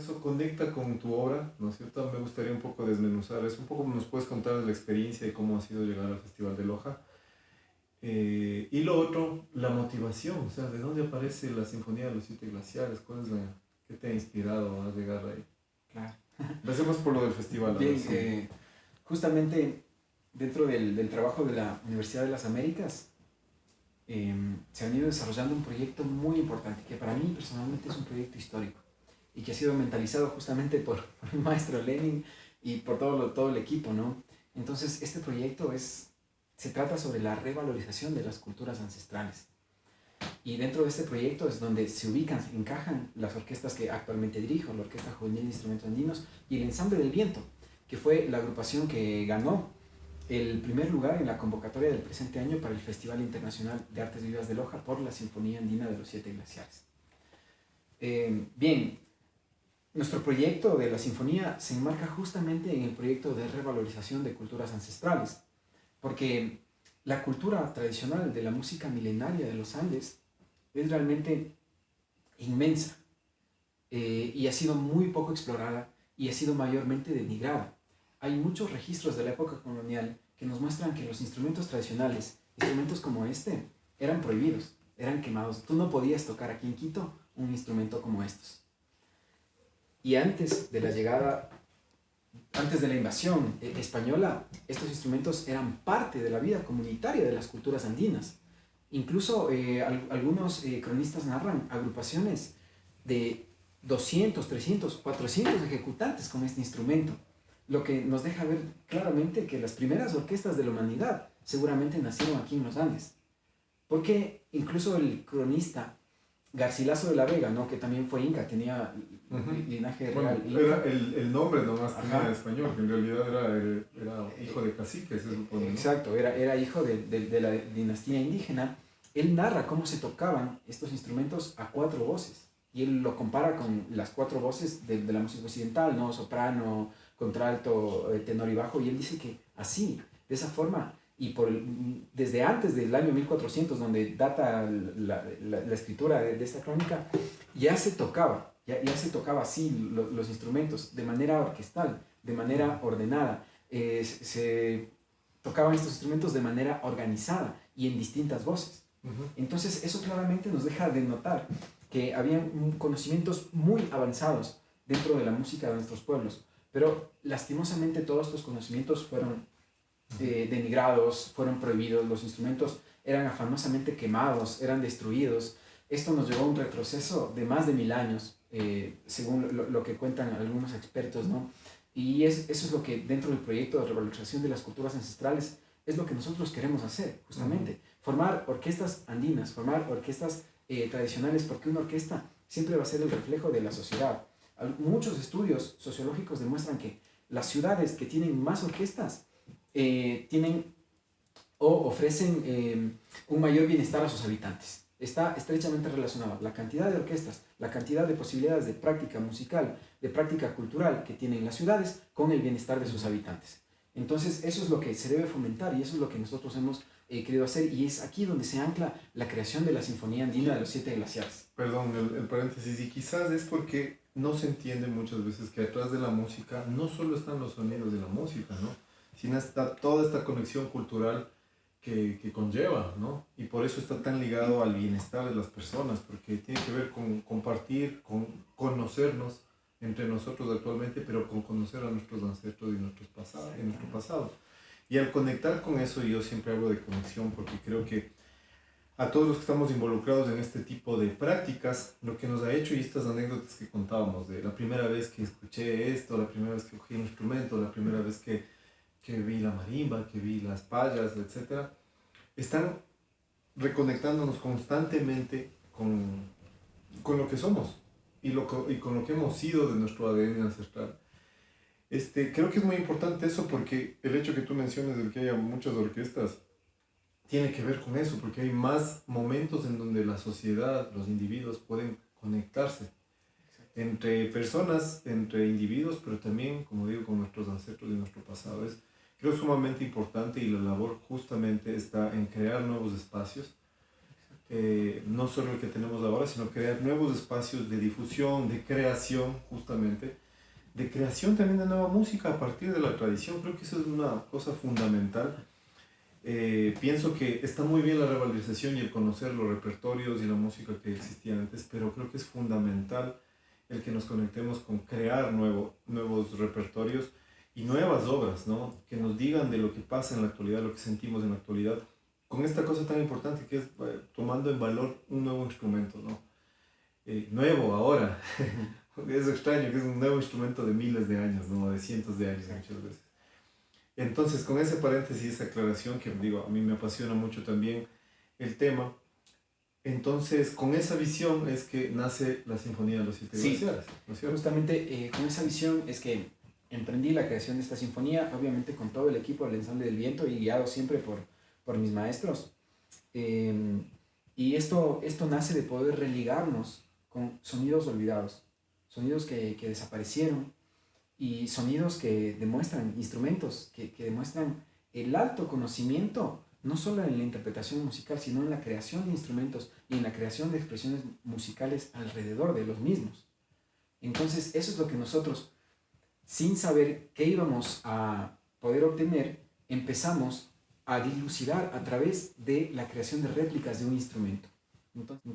eso conecta con tu obra, ¿no es cierto? Me gustaría un poco desmenuzar eso, un poco nos puedes contar de la experiencia y cómo ha sido llegar al Festival de Loja. Y lo otro, la motivación, o sea, ¿de dónde aparece la Sinfonía de los Siete Glaciares? ¿Cuál es qué te ha inspirado a llegar ahí? Claro. Empecemos por lo del festival. Bien, Sí. justamente dentro del trabajo de la Universidad de las Américas, se ha venido desarrollando un proyecto muy importante, que para mí personalmente es un proyecto histórico, y que ha sido mentalizado justamente por el maestro Lenin y por todo el equipo, ¿no? Entonces, este proyecto se trata sobre la revalorización de las culturas ancestrales. Y dentro de este proyecto es donde se encajan las orquestas que actualmente dirijo, la Orquesta Juvenil de Instrumentos Andinos y el Ensamble del Viento, que fue la agrupación que ganó el primer lugar en la convocatoria del presente año para el Festival Internacional de Artes Vivas de Loja por la Sinfonía Andina de los Siete Glaciares. Bien, nuestro proyecto de la Sinfonía se enmarca justamente en el proyecto de revalorización de culturas ancestrales, porque la cultura tradicional de la música milenaria de los Andes es realmente inmensa, y ha sido muy poco explorada y ha sido mayormente denigrada. Hay muchos registros de la época colonial que nos muestran que los instrumentos tradicionales, instrumentos como este, eran prohibidos, eran quemados. Tú no podías tocar aquí en Quito un instrumento como estos. Y antes de la llegada, antes de la invasión española, estos instrumentos eran parte de la vida comunitaria de las culturas andinas. Incluso algunos cronistas narran agrupaciones de 200, 300, 400 ejecutantes con este instrumento, lo que nos deja ver claramente que las primeras orquestas de la humanidad seguramente nacieron aquí en los Andes. Porque incluso el cronista Garcilaso de la Vega, ¿no? Que también fue inca, tenía linaje real. Bueno, era el nombre nomás tenía en español, que en realidad era hijo de cacique, se supone, ¿no? Exacto, era hijo de la dinastía indígena. Él narra cómo se tocaban estos instrumentos a cuatro voces. Y él lo compara con las cuatro voces de la música occidental, ¿no? Soprano, contralto, tenor y bajo. Y él dice que así, de esa forma, y desde antes del año 1400, donde data la escritura de esta crónica, ya se tocaba, ya se tocaba así los instrumentos, de manera orquestal, de manera ordenada. Se tocaban estos instrumentos de manera organizada y en distintas voces. Entonces eso claramente nos deja de notar que habían conocimientos muy avanzados dentro de la música de nuestros pueblos, pero lastimosamente todos estos conocimientos fueron denigrados, fueron prohibidos, los instrumentos eran afanosamente quemados, eran destruidos. Esto nos llevó a un retroceso de más de 1000 años, según lo que cuentan algunos expertos, ¿no? Y eso es lo que dentro del proyecto de revalorización de las culturas ancestrales es lo que nosotros queremos hacer, justamente. Formar orquestas andinas, formar orquestas tradicionales, porque una orquesta siempre va a ser el reflejo de la sociedad. Muchos estudios sociológicos demuestran que las ciudades que tienen más orquestas tienen o ofrecen un mayor bienestar a sus habitantes. Está estrechamente relacionado la cantidad de orquestas, la cantidad de posibilidades de práctica musical, de práctica cultural que tienen las ciudades con el bienestar de sus habitantes. Entonces eso es lo que se debe fomentar y eso es lo que nosotros hemos querido hacer, y es aquí donde se ancla la creación de la Sinfonía Andina de los Siete Glaciares. Perdón, el paréntesis, y quizás es porque no se entiende muchas veces que atrás de la música no solo están los sonidos de la música, ¿no? Sino está toda esta conexión cultural que conlleva, ¿no? Y por eso está tan ligado al bienestar de las personas, porque tiene que ver con compartir, con conocernos entre nosotros actualmente, pero con conocer a nuestros ancestros y nuestro pasado. Y al conectar con eso, yo siempre hablo de conexión, porque creo que a todos los que estamos involucrados en este tipo de prácticas, lo que nos ha hecho, y estas anécdotas que contábamos, de la primera vez que escuché esto, la primera vez que cogí un instrumento, la primera vez que vi la marimba, que vi las payas, etc., están reconectándonos constantemente con lo que somos y con lo que hemos sido de nuestro ADN ancestral. Creo que es muy importante eso, porque el hecho que tú menciones de que haya muchas orquestas tiene que ver con eso, porque hay más momentos en donde la sociedad, los individuos pueden conectarse entre personas, entre individuos, pero también, como digo, con nuestros ancestros y nuestro pasado. Creo sumamente importante, y la labor justamente está en crear nuevos espacios no solo el que tenemos ahora, sino crear nuevos espacios de difusión, de creación, justamente, de creación también de nueva música a partir de la tradición. Creo que eso es una cosa fundamental. Pienso que está muy bien la revalorización y el conocer los repertorios y la música que existían antes, pero creo que es fundamental el que nos conectemos con crear nuevos repertorios y nuevas obras, ¿no? Que nos digan de lo que pasa en la actualidad, lo que sentimos en la actualidad, con esta cosa tan importante que es tomando en valor un nuevo instrumento, ¿no? Nuevo ahora, es extraño que es un nuevo instrumento de miles de años, ¿no? De cientos de años muchas veces. Entonces, con ese paréntesis y esa aclaración que digo, a mí me apasiona mucho también el tema, entonces con esa visión es que nace la Sinfonía de los Siete Glaciares, ¿no es cierto? Justamente con esa visión es que emprendí la creación de esta sinfonía, obviamente con todo el equipo del Ensamble del Viento y guiado siempre por mis maestros. Y esto nace de poder religarnos con sonidos olvidados, sonidos que desaparecieron y sonidos que demuestran, instrumentos que demuestran el alto conocimiento, no solo en la interpretación musical, sino en la creación de instrumentos y en la creación de expresiones musicales alrededor de los mismos. Entonces, eso es lo que nosotros, sin saber qué íbamos a poder obtener, empezamos a dilucidar a través de la creación de réplicas de un instrumento. Entonces